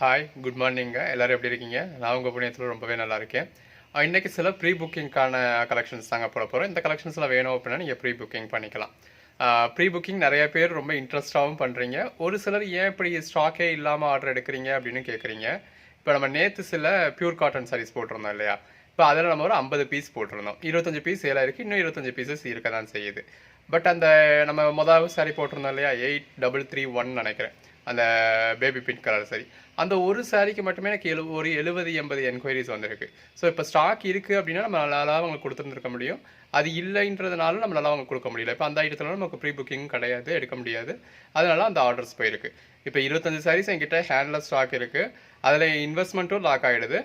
Hi, good மார்னிங்க. எல்லாரும் எப்படி இருக்கீங்க? நான் உங்கள் புண்ணியத்தில் ரொம்பவே நல்லா இருக்கேன். இன்றைக்கி சில ப்ரீ புக்கிங்க்கான கலெக்ஷன்ஸ் தாங்க போட போகிறோம். இந்த கலெக்ஷன்ஸ்லாம் வேணும் அப்படின்னா நீங்கள் ப்ரீ புக்கிங் பண்ணிக்கலாம். ப்ரீ புக்கிங் நிறைய பேர் ரொம்ப இன்ட்ரெஸ்ட்டாகவும் பண்ணுறீங்க. ஒரு சிலர் ஏன் இப்படி ஸ்டாக்கே இல்லாமல் ஆர்டர் எடுக்கிறீங்க அப்படின்னு கேட்குறீங்க. இப்போ நம்ம நேற்று சில பியூர் காட்டன் சாரீஸ் போட்டிருந்தோம் இல்லையா? இப்போ அதில் நம்ம ஒரு 50 பீஸ் போட்டிருந்தோம். 25 பீஸ் சேல் ஆயிருக்கு, இன்னும் 25 பீசஸ் இருக்க தான் செய்யுது. பட் அந்த நம்ம முதல் சாரி போட்டிருந்தோம் இல்லையா, 8331 நினைக்கிறேன், அந்த பேபி பிங்க் கலர் சாரி, அந்த ஒரு சாரிக்கு மட்டுமே எனக்கு ஒரு 70-80 என்கொயரிஸ் வந்திருக்கு. ஸோ இப்போ ஸ்டாக் இருக்குது அப்படின்னா நம்ம நல்லா அவங்களுக்கு கொடுத்துருந்துருக்க முடியும். அது இல்லைன்றதுனால நம்ம நல்லா அவங்க கொடுக்க முடியல. இப்போ அந்த ஐட்டத்தில் நமக்கு ப்ரீ புக்கிங் கிடையாது, எடுக்க முடியாது. அதனால அந்த ஆர்டர்ஸ் போயிருக்கு. இப்போ 25 சாரீஸ் என்கிட்ட ஹேண்டில் ஸ்டாக் இருக்குது. அதில் இன்வெஸ்ட்மெண்ட்டும் லாக் ஆகிடுது.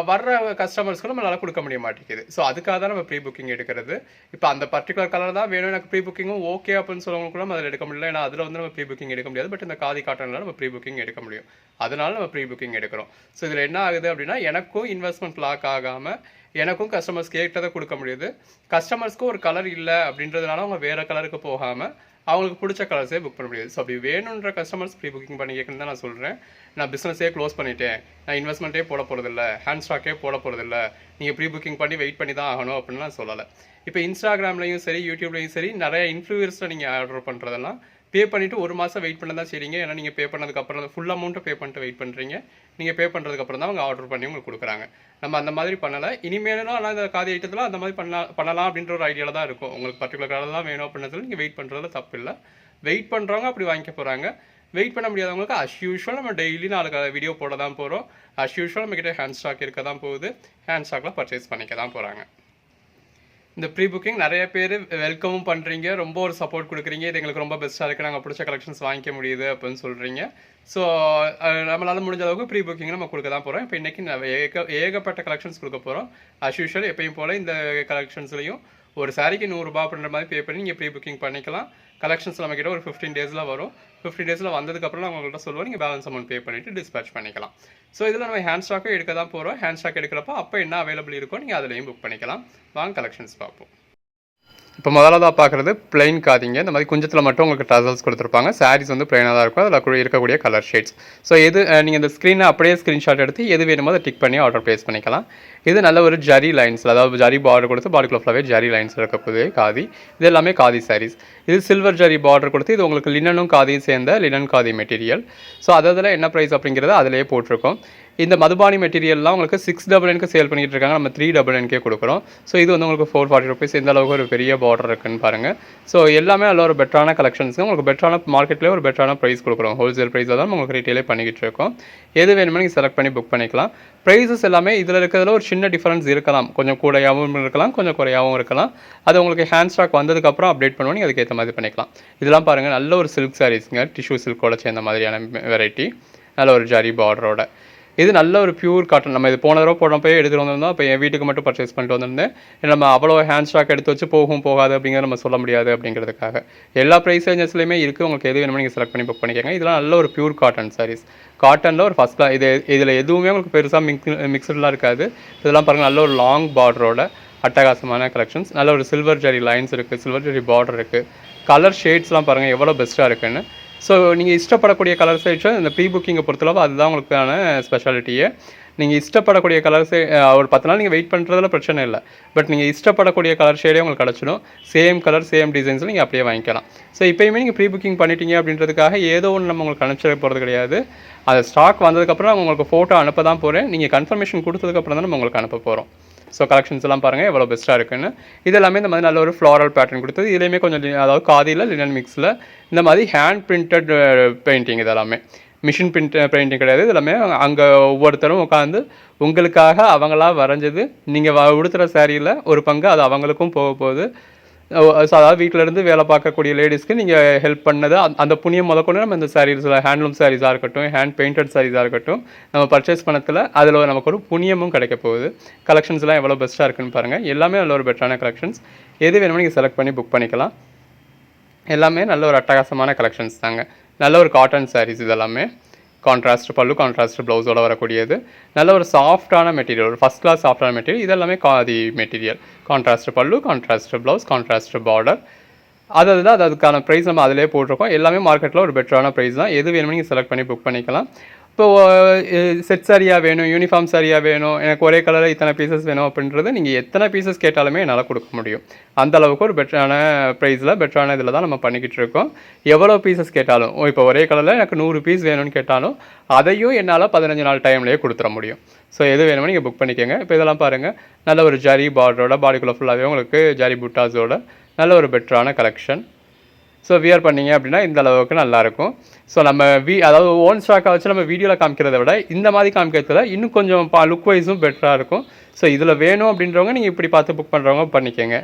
வர்ற கஸ்டமர்ஸ்க்கு நம்மளால் கொடுக்க முடிய மாட்டேங்குது. ஸோ அதுக்காக தான் நம்ம ப்ரீ புக்கிங் எடுக்கிறது. இப்போ அந்த பர்டிகுலர் கலர் தான் வேணும் எனக்கு ப்ரீ புக்கிங்கும் ஓகே அப்படின்னு சொல்லவங்க கூட நம்ம அதில் எடுக்க முடியல. ஏன்னா அதில் வந்து நம்ம ப்ரீ புக்கிங் எடுக்க முடியாது. பட் இந்த காதி காட்டனில் நம்ம ப்ரீ புக்கிங் எடுக்க முடியும். அதனால நம்ம ப்ரீ புக்கிங் எடுக்கிறோம். ஸோ இதில் என்ன ஆகுது அப்படின்னா, எனக்கும் இன்வெஸ்ட்மெண்ட் லாக் ஆகாமல் எனக்கும் கஸ்டமர்ஸ் கேட்டதை கொடுக்க முடியுது. கஸ்டமர்ஸ்க்கும் ஒரு கலர் இல்லை அப்படின்றதுனால அவங்க வேறு கலருக்கு போகாமல் அவங்களுக்கு பிடிச்ச கலர்ஸே புக் பண்ண முடியாது. ஸோ அப்படி வேணுன்ற கஸ்டமர்ஸ் ப்ரீ புக்கிங் பண்ணி கேட்கணுன்னு தான் நான் சொல்கிறேன். நான் பிஸ்னஸே க்ளோஸ் பண்ணிட்டேன், நான் இன்வெஸ்ட்மெண்ட்டே போட போகிறதில்ல, ஹேண்ட் ஸ்டாக்கே போட போகிறதில்ல, நீங்கள் ப்ரீ புக்கிங் பண்ணி வெயிட் பண்ணி தான் ஆகணும் அப்படின்னு நான் சொல்லலை. இப்போ இன்ஸ்டாகிராம்லையும் சரி, யூடியூப்லையும் சரி, நிறைய இன்ஃப்ளூயன்ஸில் நீங்கள் ஆர்டர் பண்ணுறதெல்லாம் பே பண்ணிவிட்டு ஒரு மாதம் வெயிட் பண்ண தான் செய்றீங்க. ஏன்னா நீங்கள் பே பண்ணதுக்கப்புறம் ஃபுல் அமௌண்ட்டை பே பண்ணிட்டு வெயிட் பண்ணுறீங்க. நீங்கள் பே பண்ணுறதுக்கப்புறம் தான் அவங்க ஆர்டர் பண்ணி உங்களுக்கு கொடுக்குறாங்க. நம்ம அந்த மாதிரி பண்ணலை. இனிமேலும் ஆனால் இந்த காதி ஐட்டத்தில் அந்த மாதிரி பண்ணலாம் அப்படின்ற ஒரு ஐடியாவில் தான் இருக்கும். உங்களுக்கு பர்டிகுலர் கலர் தான் வேணும் அப்படின்றதுல நீங்கள் வெயிட் பண்ணுறதுல தப்பு இல்லை. வெயிட் பண்ணுறவங்க அப்படி வாங்கிக்க போகிறாங்க. வெயிட் பண்ண முடியாதவங்களுக்கு அஸ் யூஷுவல் நம்ம டெய்லி 4 வீடியோ போட தான் போகிறோம். அஸ் யூஷுவல் நம்மக்கிட்ட ஹேண்ட் ஸ்டாக் இருக்க தான் போகுது. ஹேண்ட் ஸ்டாக்கில் பர்ச்சேஸ் பண்ணிக்க தான் போகிறாங்க. இந்த ப்ரீ புக்கிங் நிறைய பேர் வெல்கமும் பண்ணுறீங்க, ரொம்ப ஒரு சப்போர்ட் கொடுக்குறீங்க. இது எங்களுக்கு ரொம்ப பெஸ்ட்டாக இருக்குது, நாங்கள் பிடிச்ச கலெக்ஷன்ஸ் வாங்கிக்க முடியுது அப்படின்னு சொல்கிறீங்க. ஸோ நம்மளால் முடிஞ்ச அளவுக்கு ப்ரீ புக்கிங் நம்ம கொடுக்க தான் போகிறோம். இப்போ இன்றைக்கி ஏகப்பட்ட கலெக்ஷன்ஸ் கொடுக்க போகிறோம். அஸ் யூஷுவல் எப்பயும் போல் இந்த கலெக்ஷன்ஸ்லையும் ஒரு சாரிக்கு 100 ரூபா அப்படின்ற மாதிரி பே பண்ணி நீங்கள் ப்ரீ புக்கிங் பண்ணிக்கலாம். கலெக்ஷன்ஸ் நம்மக்கிட்ட ஒரு 15 டேஸில் வரும். 15 டேஸில் வந்ததுக்கப்புறம் நான் உங்கள்கிட்ட சொல்லுவோம், நீங்கள் பேலன்ஸ் அமௌண்ட் பே பண்ணிவிட்டு டிஸ்பேச் பண்ணிக்கலாம். ஸோ இதில் நம்ம ஹேண்ட் ஸ்டாக்கும் எடுக்க தான் போகிறோம். ஹேண்ட் ஸ்டாக் எடுக்கிறப்போ அப்போ என்ன அவைலபிள் இருக்கோ நீங்கள் அதிலையும் புக் பண்ணிக்கலாம். வாங்க கலெக்ஷன்ஸ் பார்ப்போம். இப்போ முதலாவதாக பார்க்குறது பிளைன் காதிங்க. இந்த மாதிரி குஞ்சத்தில் மட்டும் உங்களுக்கு டசல்ஸ் கொடுத்துருப்பாங்க. சாரீஸ் வந்து பிளைனாக தான் இருக்கும். அதில் இருக்கக்கூடிய கலர் ஷேட்ஸ். ஸோ எது நீங்கள் இந்த ஸ்க்ரீனை அப்படியே ஸ்க்ரீன்ஷாட் எடுத்து எது வேணுமோ அதை டிக் பண்ணி ஆர்டர் ப்ளேஸ் பண்ணிக்கலாம். இது நல்ல ஒரு ஜரி லைன்ஸில், அதாவது ஜரி பார்டர் கொடுத்து பாடிக்குள்ள ஃபுல்லாகவே ஜரி லைன்ஸ் இருக்கக்கூடிய காதி. இது எல்லாமே காதி சாரீஸ். இது சில்வர் ஜரி பார்டர் கொடுத்து இது உங்களுக்கு லினனும் காதியும் சேர்ந்த லினன் காதி மெட்டீரியல். ஸோ அதில் என்ன ப்ரைஸ் அப்படிங்கிறத அதிலேயே போட்டிருக்கோம். இந்த மதுபானி மெட்டீரியல்லாம் உங்களுக்கு 699க்கு சேல் பண்ணிகிட்டு இருக்காங்க. நம்ம 399க்கே கொடுக்குறோம். ஸோ இது வந்து உங்களுக்கு 440 ருபீஸ். இந்த அளவுக்கு ஒரு பெரிய பார்டர் இருக்குன்னு பாருங்கள். ஸோ எல்லாமே நல்ல ஒரு பெட்டரான கலெக்ஷன்ஸுங்க. உங்களுக்கு பெட்டரான மார்க்கெட்லேயே ஒரு பெட்டரான ப்ரைஸ் கொடுக்குறோம். ஹோல்சேல் ப்ரைஸில் தான் உங்களுக்கு ரீட்டெயிலே பண்ணிக்கிட்டு இருக்கோம். எது வேணுமோ நீங்கள் செலக்ட் பண்ணி புக் பண்ணிக்கலாம். ப்ரைஸஸ் எல்லாமே இதில் இருக்கிறதுல ஒரு சின்ன டிஃபரன்ஸ் இருக்கலாம். கொஞ்சம் கூடையாகவும் இருக்கலாம், கொஞ்சம் குறையாகவும் இருக்கலாம். அது உங்களுக்கு ஹேண்ட் ஸ்டாக் வந்ததுக்கப்புறம் அப்டேட் பண்ணுவோம், நீங்கள் அதுக்கேற்ற மாதிரி பண்ணிக்கலாம். இதெல்லாம் பாருங்கள், நல்ல ஒரு சில்க் சாரீஸுங்க. டிஷ்யூ சில்கோட சேர்ந்த மாதிரியான வெரைட்டி, நல்ல ஒரு ஜரி பார்டரோட. இது நல்ல ஒரு பியூர் காட்டன். நம்ம இது போன தடவை போட போய் எடுத்துகிட்டு வந்திருந்தோம். இப்போ என் வீட்டுக்கு மட்டும் பர்ச்சேஸ் பண்ணிட்டு வந்திருந்தேன். நம்ம அவ்வளோ ஹேண்ட் ஸ்டாக் எடுத்து வச்சு போகாது அப்படிங்கிறத நம்ம சொல்ல முடியாது அப்படிங்கிறதுக்காக. எல்லா ப்ரைஸ் ரேஞ்சஸ்லையுமே இருக்குது. உங்களுக்கு எது வேணுமோ நீங்கள் செலக்ட் பண்ணி புக் பண்ணிக்கோங்க. இதெல்லாம் நல்ல ஒரு பியூர் காட்டன் சாரீஸ். காட்டனில் ஒரு ஃபஸ்ட் கிளாஸ். இதில் எதுவுமே உங்களுக்கு பெருசாக மிக்சடெலாம் இருக்காது. இதெல்லாம் பாருங்கள், நல்ல ஒரு லாங் பார்டரோட அட்டகாசமான கலெக்ஷன்ஸ். நல்ல ஒரு சில்வர் ஜரி லைன்ஸ் இருக்குது, சில்வர் ஜரி பார்டர் இருக்குது. கலர் ஷேட்ஸ்லாம் பாருங்கள் எவ்வளோ பெஸ்ட்டாக இருக்குன்னு. ஸோ நீங்கள் இஷ்டப்படக்கூடிய கலர் ஷேட்ஸை இந்த ப்ரீ புக்கிங்கை பொறுத்தளவு அதுதான் உங்களுக்கான ஸ்பெஷாலிட்டியே. நீங்கள் இஷ்டப்படக்கூடிய கலர் ஒரு 10 நாள் நீங்கள் வெயிட் பண்ணுறதுல பிரச்சனை இல்லை. பட் நீங்கள் இஷ்டப்படக்கூடிய கலர் ஷேடே உங்களுக்கு கிடச்சிடும். சேம் கலர் சேம் டிசைன்ஸில் நீங்கள் அப்படியே வாங்கிக்கலாம். ஸோ இப்போயுமே நீங்கள் ப்ரீ புக்கிங் பண்ணிட்டீங்க அப்படின்றதுக்காக ஏதோ ஒன்று நம்ம உங்களுக்கு அனுப்பிச்சிட போகிறது கிடையாது. அது ஸ்டாக் வந்ததுக்கப்புறம் நான் உங்களுக்கு ஃபோட்டோ அனுப்ப தான் போகிறேன். நீங்கள் கன்ஃபர்மேஷன் கொடுத்ததுக்கப்புறம் தான் நம்ம உங்களுக்கு அனுப்ப போகிறோம். ஸோ கலெக்ஷன்ஸ் எல்லாம் பாருங்கள் எவ்வளோ பெஸ்ட்டாக இருக்குன்னு. இது எல்லாமே இந்த மாதிரி நல்ல ஒரு ஃப்ளாரல் பேட்டர்ன் கொடுத்தது. இதுலேயுமே கொஞ்சம் அதாவது காதியில் லினன் மிக்ஸில் இந்த மாதிரி ஹேண்ட் பிரிண்டட் பெயிண்டிங். இதெல்லாமே மிஷின் பெயிண்டிங் கிடையாது. இது எல்லாமே அங்கே ஒவ்வொருத்தரும் உட்காந்து உங்களுக்காக அவங்களா வரைஞ்சது. நீங்கள் உடுத்துகிற சாரியில் ஒரு பங்கு அது அவங்களுக்கும் போக போகுது. ஸோ அதாவது வீட்டிலேருந்து வேலை பார்க்கக்கூடிய லேடிஸ்க்கு நீங்கள் ஹெல்ப் பண்ணது அந்த புண்ணியம் முதற்கொண்டு நம்ம இந்த சாரீஸில் ஹேண்ட்லூம் சாரீஸாக இருக்கட்டும், ஹேண்ட் பெயிண்டட் சாரீஸாக இருக்கட்டும், நம்ம பர்ச்சேஸ் பண்ணத்தில் அதில் நமக்கு ஒரு புண்ணியமும் கிடைக்க போகுது. கலெக்ஷன்ஸ்லாம் எவ்வளோ பெஸ்ட்டாக இருக்குன்னு பாருங்கள். எல்லாமே நல்ல ஒரு பெட்டரான கலெக்ஷன்ஸ். எது வேணுமோ நீங்கள் செலக்ட் பண்ணி புக் பண்ணிக்கலாம். எல்லாமே நல்ல ஒரு அட்டகாசமான கலெக்ஷன்ஸ் தாங்க. நல்ல ஒரு காட்டன் சாரீஸ். இதெல்லாமே கான்ட்ராஸ்ட் பல்லு, கான்ட்ராஸ்ட் ப்ளவுஸோட வரக்கூடியது. நல்ல ஒரு சாஃப்டான மெட்டீரியல், ஒரு ஃபஸ்ட் கிளாஸ் சாஃப்டான மெட்டீரியல். இதெல்லாமே காதி மெட்டீரியல். கான்ட்ராஸ்ட் பல்லு, கான்ட்ராஸ்ட் ப்ளவுஸ், கான்ட்ராஸ்ட் பார்டர். அதுக்கான ப்ரைஸ் நம்ம அதிலே போட்டிருக்கோம். எல்லாமே மார்க்கெட்டில் ஒரு பெட்டரான ப்ரைஸ் தான். எது வேணுமோ நீங்கள் செலக்ட் பண்ணி புக் பண்ணிக்கலாம். இப்போ செட் சாரியாக வேணும், யூனிஃபார்ம் சாரியாக வேணும், எனக்கு ஒரே கலரில் இத்தனை பீசஸ் வேணும் அப்படின்றது நீங்கள் எத்தனை பீசஸ் கேட்டாலுமே என்னால் கொடுக்க முடியும். அந்த அளவுக்கு ஒரு பெட்டரான ப்ரைஸில், பெட்டரான இதில் தான் நம்ம பண்ணிக்கிட்டு இருக்கோம். எவ்வளோ பீசஸ் கேட்டாலும், இப்போ ஒரே கலரில் எனக்கு 100 பீஸ் வேணும்னு கேட்டாலும் அதையும் என்னால் 15 நாள் டைம்லேயே கொடுத்துட முடியும். ஸோ எது வேணுமோ நீங்கள் புக் பண்ணிக்கோங்க. இப்போ இதெல்லாம் பாருங்கள், நல்ல ஒரு ஜரி பார்டரோட, பாடிக்குள்ளே ஃபுல்லாகவே உங்களுக்கு ஜரி புட்டாஸோட நல்ல ஒரு பெட்டரான கலெக்ஷன். ஸோ வியர் பண்ணிங்க அப்படின்னா இந்த அளவுக்கு நல்லாயிருக்கும். ஸோ நம்ம அதாவது ஓன் ஸ்டாக்கை வச்சு நம்ம வீடியோவில் காமிக்கிறத விட இந்த மாதிரி காமிக்கிறதுல இன்னும் கொஞ்சம் லுக் வைஸும் பெட்டராக இருக்கும். ஸோ இதில் வேணும் அப்படின்றவங்க நீங்கள் இப்படி பார்த்து புக் பண்ணுறவங்க பண்ணிக்கோங்க.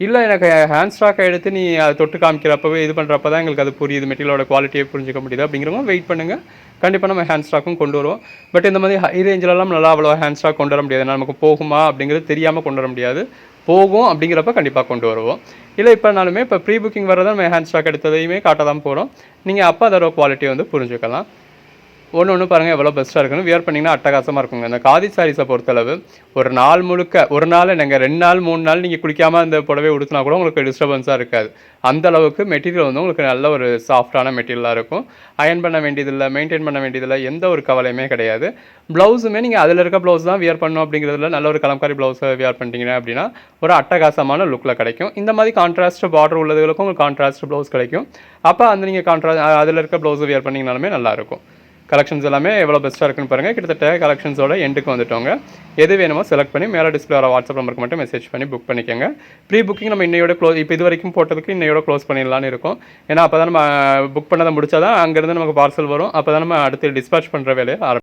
இல்லை எனக்கு ஹேண்ட் ஸ்டாக்கை எடுத்து நீ அதை தொட்டு காமிக்கிறப்பவே இது பண்ணுறப்ப தான் எங்களுக்கு அது புரியுது, மெட்டீரியலோட குவாலிட்டியை புரிஞ்சிக்க முடியுது அப்படிங்கிறவங்க வெயிட் பண்ணுங்கள். கண்டிப்பாக நம்ம ஹேண்ட் ஸ்டாக்கும் கொண்டு வருவோம். பட் இந்த மாதிரி ஹை ரேஞ்சிலலாம் நல்லா அவ்வளோ ஹேண்ட் ஸ்டாக் கொண்டு வர முடியாது. நமக்கு போகுமா அப்படிங்கிறது தெரியாமல் கொண்டு வர முடியாது. போகும் அப்படிங்கிறப்ப கண்டிப்பாக கொண்டு வருவோம். இல்லை இப்போனாலுமே இப்போ ப்ரீ புக்கிங் வரதை நம்ம ஹேண்ட் ஸ்டாக் எடுத்ததையுமே காட்ட தான் போகிறோம். நீங்கள் அப்போ அதோட குவாலிட்டியை வந்து புரிஞ்சுக்கலாம். ஒன்று பாருங்கள் எவ்வளோ பெஸ்ட்டாக இருக்குன்னு. வியர் பண்ணிங்கன்னா அட்டகாசமாக இருக்குங்க. இந்த காதி சாரீஸை பொறுத்தளவு ஒரு நாள் முழுக்க, ஒரு நாள் நீங்கள் 2 நாள் 3 நாள் நீங்கள் குளிக்காமல் அந்த புடவை உடுத்தினா கூட உங்களுக்கு டிஸ்டர்பன்ஸாக இருக்காது. அந்த அளவுக்கு மெட்டீரியல் வந்து உங்களுக்கு நல்ல ஒரு சாஃப்டான மெட்டீரியலாக இருக்கும். அயன் பண்ண வேண்டியதில்லை, மெயின்டைன் பண்ண வேண்டியதில்லை, எந்த ஒரு கவலையுமே கிடையாது. ப்ளவுஸுமே நீங்கள் அதில் இருக்க ப்ளவுஸ் தான் வியர் பண்ணணும் அப்படிங்கிறதுல நல்ல ஒரு கலம்காரி ப்ளவுஸை வியர் பண்ணிட்டீங்க அப்படின்னா ஒரு அட்டகாசமான லுக்கில் கிடைக்கும். இந்த மாதிரி கான்ட்ராஸ்ட் பார்டர் உள்ளதுகளுக்கும் உங்களுக்கு கான்ட்ராஸ்ட் ப்ளவுஸ் கிடைக்கும். அப்போ அந்த நீங்கள் அதில் இருக்க ப்ளவுஸை வியர் பண்ணிங்கனாலுமே நல்லாயிருக்கும். கலெக்ஷன்ஸ் எல்லாமே எவ்வளோ பெஸ்ட்டாக இருக்குன்னு பாருங்கள். கிட்டத்தட்ட கலெக்ஷன்ஸோட எண்டுக்கு வந்துட்டோங்க. எது வேணுமோ செலக்ட் பண்ணி மேலே டிஸ்பிளே வர வாட்ஸ்அப் நம்பருக்கு மட்டும் மெசேஜ் பண்ணி புக் பண்ணிக்கோங்க. ப்ரீ புக்கிங் நம்ம இன்னையோட இப்போ இது வரைக்கும் போட்டதுக்கு இன்னையோட க்ளோஸ் பண்ணிடலான்னு இருக்கும். ஏன்னா அப்போ தான் நம்ம புக் பண்ணதை முடிச்சா தான் அங்கேருந்து நமக்கு பார்சல் வரும். அப்போ தான் நம்ம அடுத்து டிஸ்பேச் பண்ணுற வேலையை